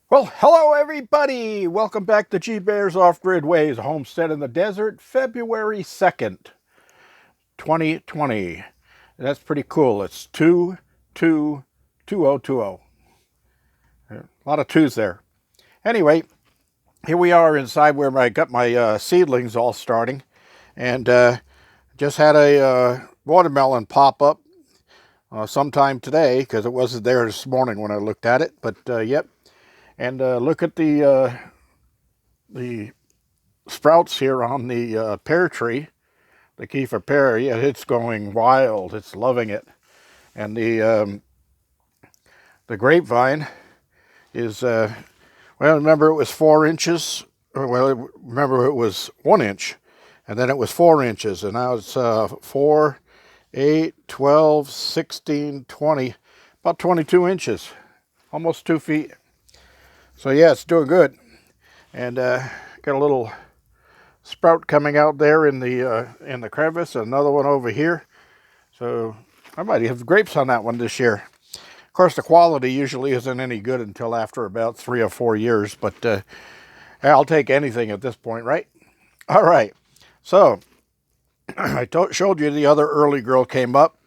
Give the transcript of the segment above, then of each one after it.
Well, hello everybody! Welcome back to G Bear's Off-Grid Ways, a homestead in the desert, February 2nd, 2020. That's pretty cool. It's 222020. A lot of twos there. Anyway, here we are inside where I got my seedlings all starting. And just had a watermelon pop up sometime today because it wasn't there this morning when I looked at it. But yep. And look at the sprouts here on the pear tree, the Kiefer pear. Yeah, it's going wild. It's loving it. And the grapevine is well. Remember, it was 4 inches. Well, remember it was 1 inch, and then it was 4 inches, and now it's 4, 8, 12, 16, 20, about 22 inches, almost 2 feet. So yeah, it's doing good, and got a little sprout coming out there in the crevice, another one over here. So I might have grapes on that one this year. Of course, the quality usually isn't any good until after about 3 or 4 years, but I'll take anything at this point, right? All right. So I showed you the other early girl came up,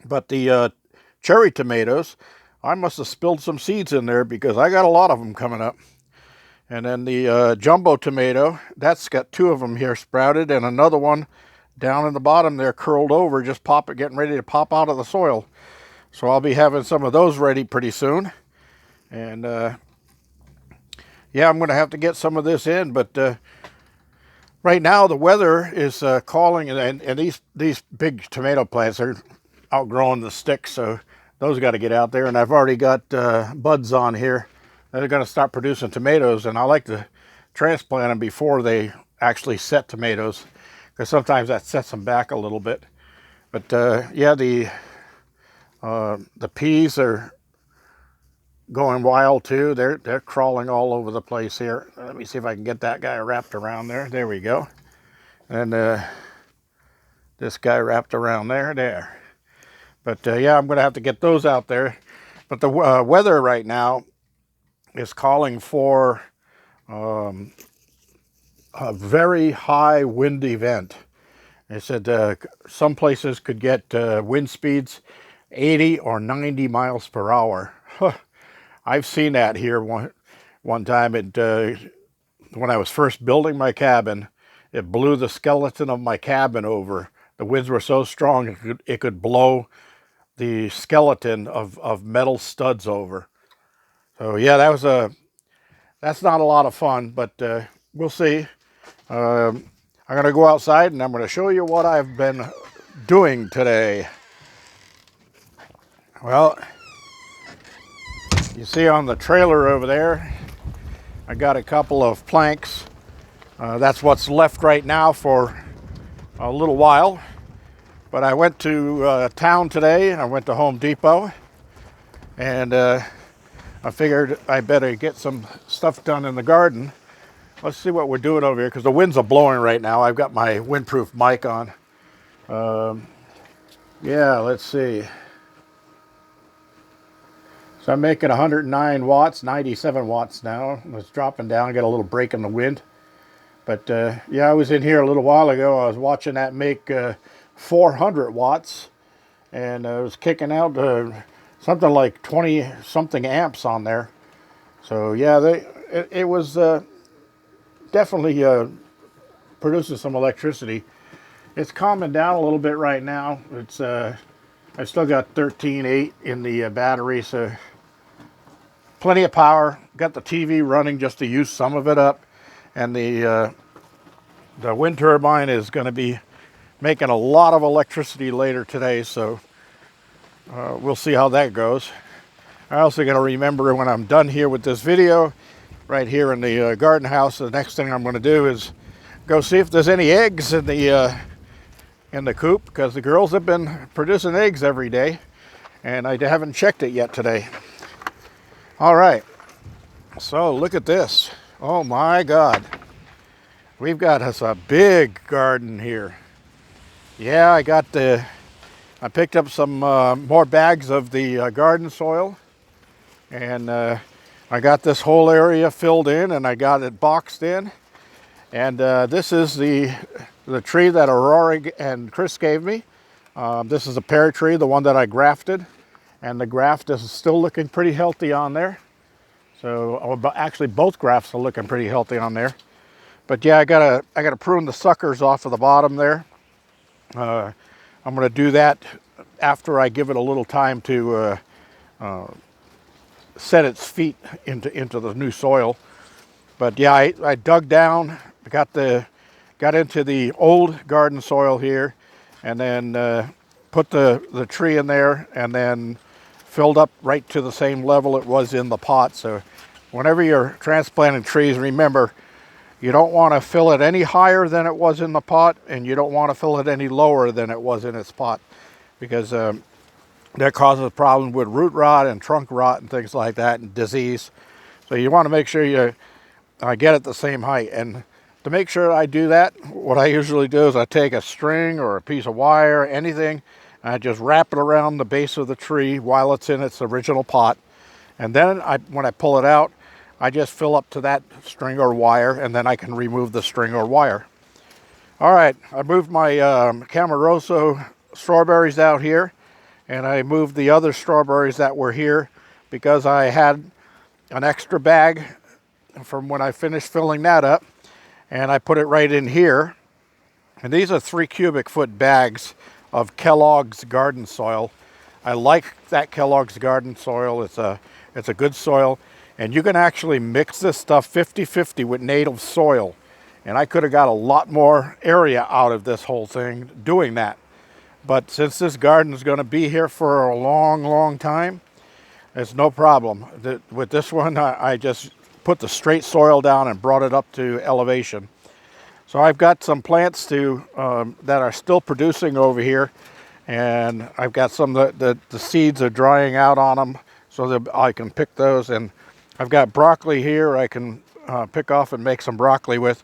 but the cherry tomatoes, I must have spilled some seeds in there because I got a lot of them coming up. And then the jumbo tomato, that's got 2 of them here sprouted, and another one down in the bottom there curled over, just getting ready to pop out of the soil. So I'll be having some of those ready pretty soon. And yeah, I'm going to have to get some of this in, but right now the weather is calling, and these big tomato plants are outgrowing the sticks, so those got to get out there. And I've already got buds on here. They're going to start producing tomatoes, and I like to transplant them before they actually set tomatoes, because sometimes that sets them back a little bit. But yeah, the peas are going wild too. They're crawling all over the place here. Let me see if I can get that guy wrapped around there. There we go. And this guy wrapped around there. But yeah, I'm going to have to get those out there. But the weather right now is calling for a very high wind event. They said some places could get wind speeds 80 or 90 miles per hour. I've seen that here one time. When I was first building my cabin, it blew the skeleton of my cabin over. The winds were so strong it could blow the skeleton of metal studs over. So yeah, that's not a lot of fun, but we'll see. I'm going to go outside and I'm going to show you what I've been doing today. Well, you see on the trailer over there, I got a couple of planks. That's what's left right now for a little while. But I went to town today. I went to Home Depot, and I figured I better get some stuff done in the garden. Let's see what we're doing over here, because the winds are blowing right now. I've got my windproof mic on. Yeah, let's see. So I'm making 109 watts, 97 watts now. It's dropping down, got a little break in the wind. But yeah, I was in here a little while ago. I was watching that make 400 watts, and it was kicking out something like 20 something amps on there. So yeah, it was definitely producing some electricity. It's calming down a little bit right now. It's I still got 13.8 in the battery, so plenty of power. Got the TV running just to use some of it up, and the wind turbine is going to be making a lot of electricity later today, so we'll see how that goes. I also got to remember, when I'm done here with this video, right here in the garden house, the next thing I'm going to do is go see if there's any eggs in the coop, because the girls have been producing eggs every day, and I haven't checked it yet today. All right, so look at this. Oh my God. We've got us a big garden here. Yeah, I picked up some more bags of the garden soil, and I I got this whole area filled in and I got it boxed in. And this is the tree that Aurora and Chris gave me. This is a pear tree, the one that I grafted. And the graft is still looking pretty healthy on there. So actually both grafts are looking pretty healthy on there. But yeah, I gotta prune the suckers off of the bottom there. I'm gonna do that after I give it a little time to set its feet into the new soil. But yeah, I dug down, got into the old garden soil here, and then put the tree in there, and then filled up right to the same level it was in the pot. So whenever you're transplanting trees, remember, you don't want to fill it any higher than it was in the pot, and you don't want to fill it any lower than it was in its pot, because that causes problems with root rot and trunk rot and things like that, and disease. So you want to make sure you get it the same height. And to make sure I do that, what I usually do is I take a string or a piece of wire, anything, and I just wrap it around the base of the tree while it's in its original pot. And then when I pull it out, I just fill up to that string or wire, and then I can remove the string or wire. All right, I moved my Camaroso strawberries out here, and I moved the other strawberries that were here because I had an extra bag from when I finished filling that up, and I put it right in here. And these are 3 cubic foot bags of Kellogg's garden soil. I like that Kellogg's garden soil. It's a good soil, and you can actually mix this stuff 50-50 with native soil. And I could have got a lot more area out of this whole thing doing that. But since this garden is going to be here for a long time, it's no problem. With this one, I just put the straight soil down and brought it up to elevation. So I've got some plants that are still producing over here, and I've got some that the seeds are drying out on them, so that I can pick those. And I've got broccoli here I can pick off and make some broccoli with,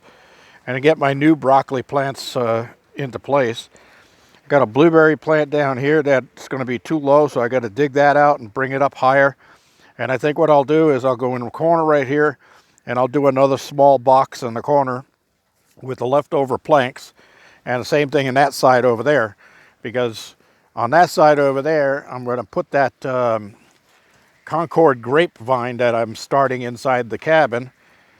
and to get my new broccoli plants into place. I've got a blueberry plant down here that's going to be too low, so I got to dig that out and bring it up higher. And I think what I'll do is I'll go in the corner right here, and I'll do another small box in the corner with the leftover planks, and the same thing in that side over there, because on that side over there I'm going to put that Concord grapevine that I'm starting inside the cabin,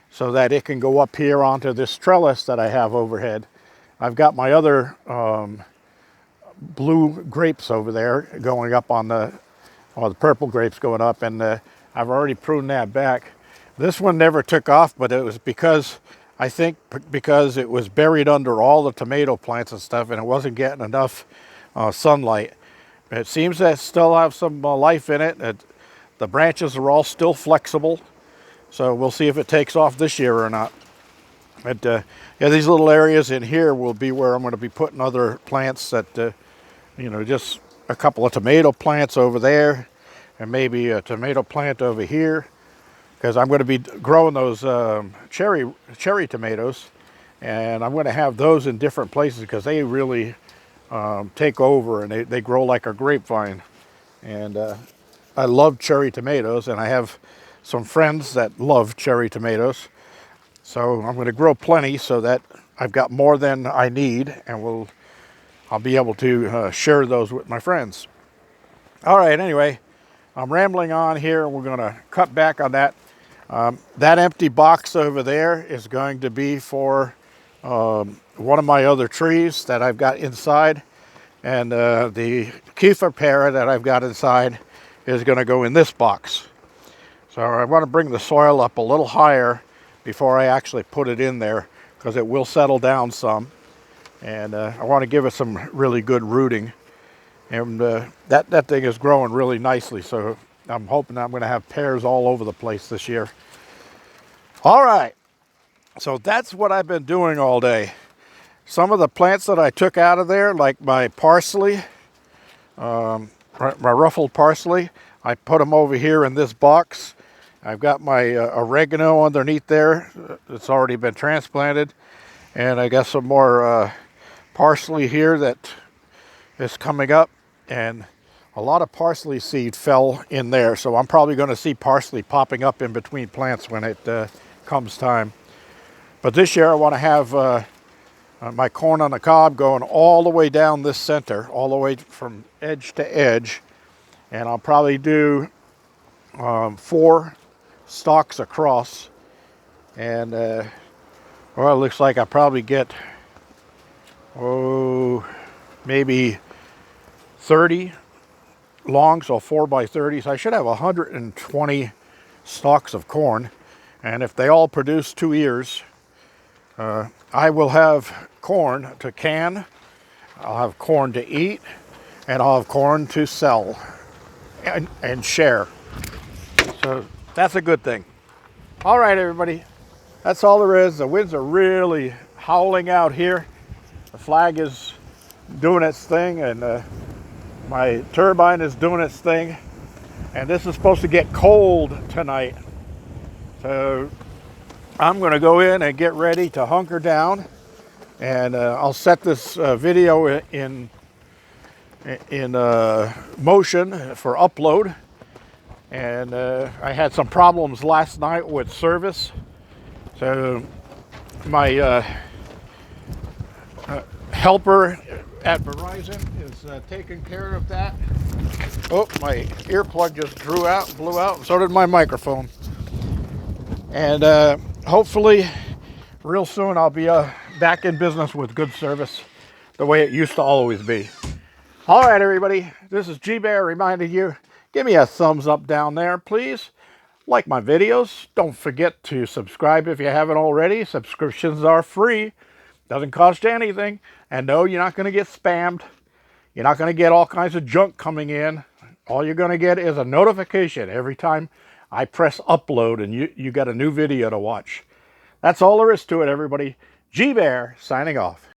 so that it can go up here onto this trellis that I have overhead. I've got my other blue grapes over there going up on the purple grapes going up, and I've already pruned that back. This one never took off, but it was because it was buried under all the tomato plants and stuff, and it wasn't getting enough sunlight. It seems to still have some life in it. The branches are all still flexible, so we'll see if it takes off this year or not. But yeah, these little areas in here will be where I'm going to be putting other plants that, just a couple of tomato plants over there, and maybe a tomato plant over here, because I'm going to be growing those cherry tomatoes, and I'm going to have those in different places because they really take over, and they grow like a grapevine. And I love cherry tomatoes, and I have some friends that love cherry tomatoes. So I'm going to grow plenty so that I've got more than I need, and I'll be able to share those with my friends. All right, anyway, I'm rambling on here. We're going to cut back on that. That empty box over there is going to be for one of my other trees that I've got inside. And the kefir pear that I've got inside is going to go in this box. So I want to bring the soil up a little higher before I actually put it in there, because it will settle down some. And I want to give it some really good rooting. And that thing is growing really nicely, so I'm hoping I'm going to have pears all over the place this year. All right, so that's what I've been doing all day. Some of the plants that I took out of there, like my parsley, my ruffled parsley, I put them over here in this box. I've got my oregano underneath there. It's already been transplanted. And I got some more parsley here that is coming up. And a lot of parsley seed fell in there, so I'm probably going to see parsley popping up in between plants when it comes time. But this year I want to have my corn on the cob going all the way down this center, all the way from edge to edge. And I'll probably do 4 stalks across. And, well, it looks like I probably get, maybe 30 long, so 4 by 30. So I should have 120 stalks of corn. And if they all produce 2 ears, I will have corn to can, I'll have corn to eat, and I'll have corn to sell and share. So that's a good thing. All right, everybody. That's all there is. The winds are really howling out here. The flag is doing its thing, and my turbine is doing its thing. And this is supposed to get cold tonight. So I'm going to go in and get ready to hunker down. And I'll set this video in motion for upload. And I had some problems last night with service. So my helper at Verizon is taking care of that. Oh, my earplug just blew out, and so did my microphone. And hopefully real soon I'll be back in business with good service the way it used to always be. All right, everybody, this is G-Bear reminding you, give me a thumbs up down there, please. Like my videos. Don't forget to subscribe if you haven't already. Subscriptions are free. Doesn't cost you anything. And no, you're not going to get spammed. You're not going to get all kinds of junk coming in. All you're going to get is a notification every time I press upload and you got a new video to watch. That's all there is to it, everybody. G-Bear signing off.